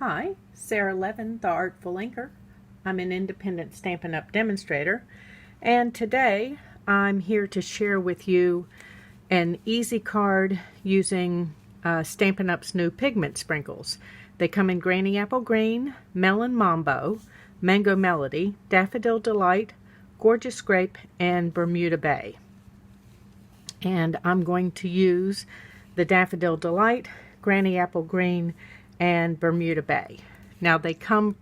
Hi, Sara Levin, the Artful Inker. I'm an independent Stampin' Up demonstrator, and today I'm here to share with you an easy card using Stampin' Up's new pigment sprinkles. They come in Granny Apple Green, Melon Mambo, Mango Melody, Daffodil Delight, Gorgeous Grape, and Bermuda Bay. And I'm going to use the Daffodil Delight, Granny Apple Green, and Bermuda Bay. Now they come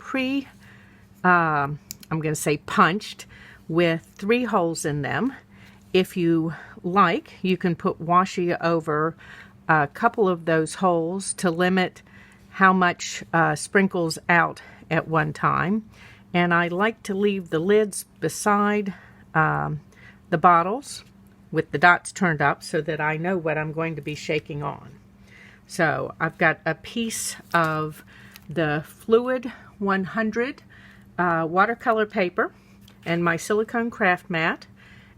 I'm going to say punched, with 3 holes in them. If you like, you can put washi over a couple of those holes to limit how much sprinkles out at one time. And I like to leave the lids beside the bottles with the dots turned up so that I know what I'm going to be shaking on. So I've got a piece of the Fluid 100 watercolor paper and my silicone craft mat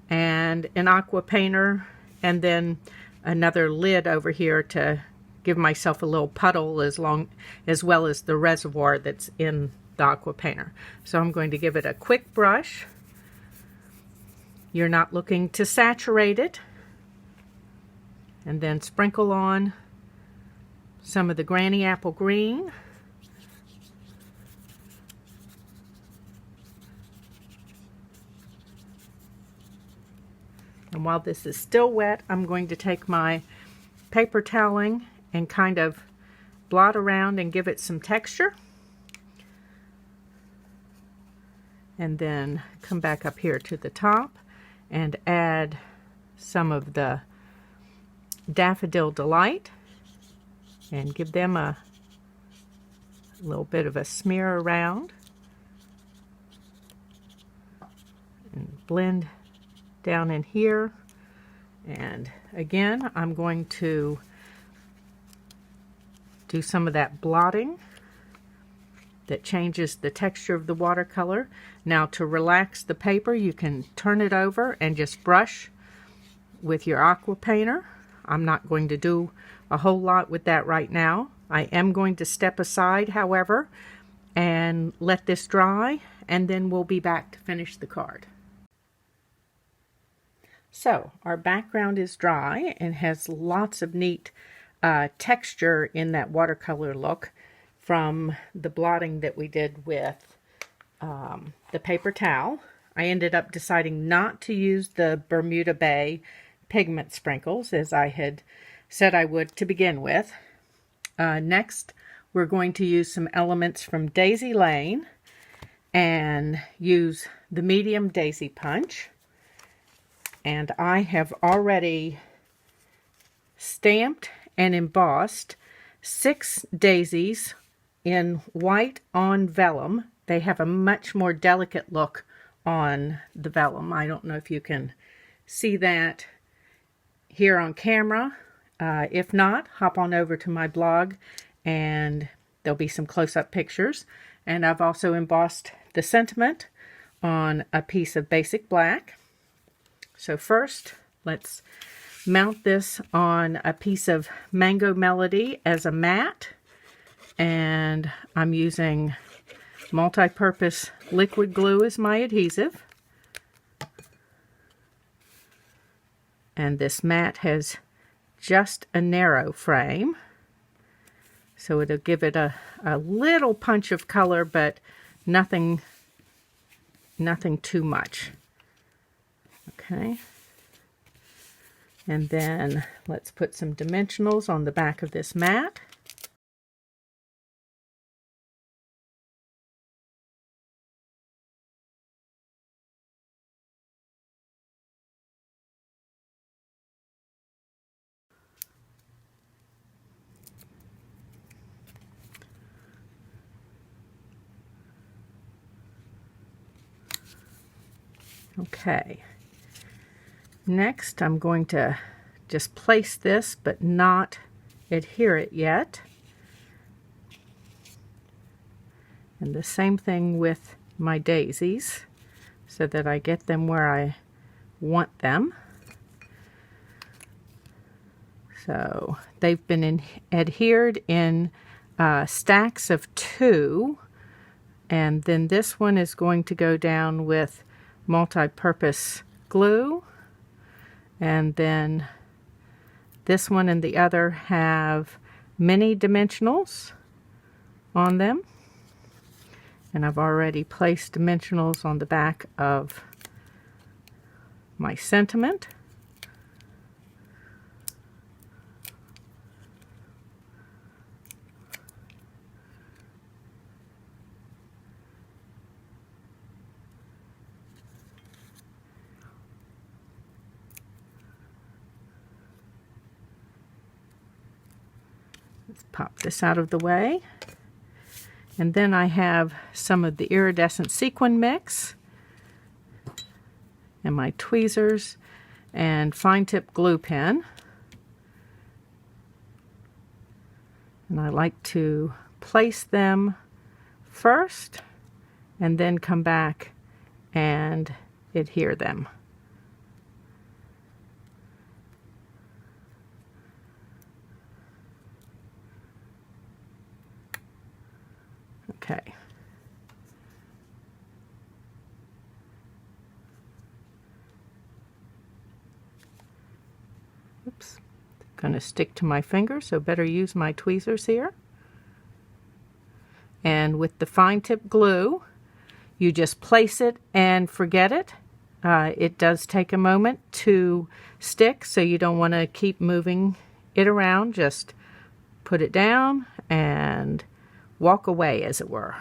and an aqua painter, and then another lid over here to give myself a little puddle as well as the reservoir that's in the aqua painter. So I'm going to give it a quick brush. You're not looking to saturate it. And then sprinkle on some of the Granny Apple Green. And while this is still wet, I'm going to take my paper toweling and kind of blot around and give it some texture. And then come back up here to the top and add some of the Daffodil Delight and give them a little bit of a smear around and blend down in here. And again, I'm going to do some of that blotting that changes the texture of the watercolor. Now, to relax the paper, you can turn it over and just brush with your aqua painter. I'm not going to do a whole lot with that right now. I am going to step aside, however, and let this dry, and then we'll be back to finish the card. So our background is dry and has lots of neat texture in that watercolor look from the blotting that we did with the paper towel. I ended up deciding not to use the Bermuda Bay pigment sprinkles, as I had said I would to begin with. Next, we're going to use some elements from Daisy Lane and use the medium daisy punch. And I have already stamped and embossed 6 daisies in white on vellum. They have a much more delicate look on the vellum. I don't know if you can see that here on camera. If not, hop on over to my blog and there'll be some close-up pictures. And I've also embossed the sentiment on a piece of basic black. So first, let's mount this on a piece of Mango Melody as a mat. And I'm using multi-purpose liquid glue as my adhesive. And this mat has just a narrow frame, so it'll give it a little punch of color, but nothing too much. Okay, and then let's put some dimensionals on the back of this mat. Okay, next I'm going to just place this but not adhere it yet. And the same thing with my daisies so that I get them where I want them. So they've been adhered in stacks of 2, and then this one is going to go down with multi-purpose glue, and then this one and the other have mini dimensionals on them, and I've already placed dimensionals on the back of my sentiment. Let's pop this out of the way. And then I have some of the iridescent sequin mix and my tweezers and fine tip glue pen. And I like to place them first and then come back and adhere them. Okay. Oops. Going to stick to my finger, so better use my tweezers here. And with the fine tip glue, you just place it and forget it. It does take a moment to stick, so you don't want to keep moving it around. Just put it down and walk away, as it were.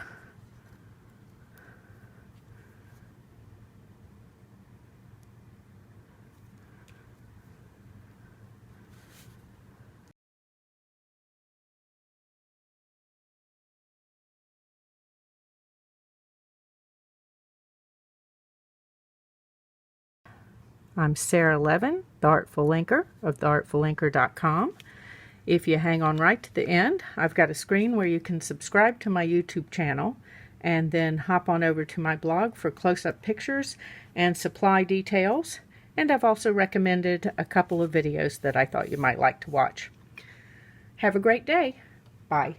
I'm Sara Levin, the Artful Linker of theartfulinker.com. If you hang on right to the end, I've got a screen where you can subscribe to my YouTube channel and then hop on over to my blog for close-up pictures and supply details. And I've also recommended a couple of videos that I thought you might like to watch. Have a great day. Bye.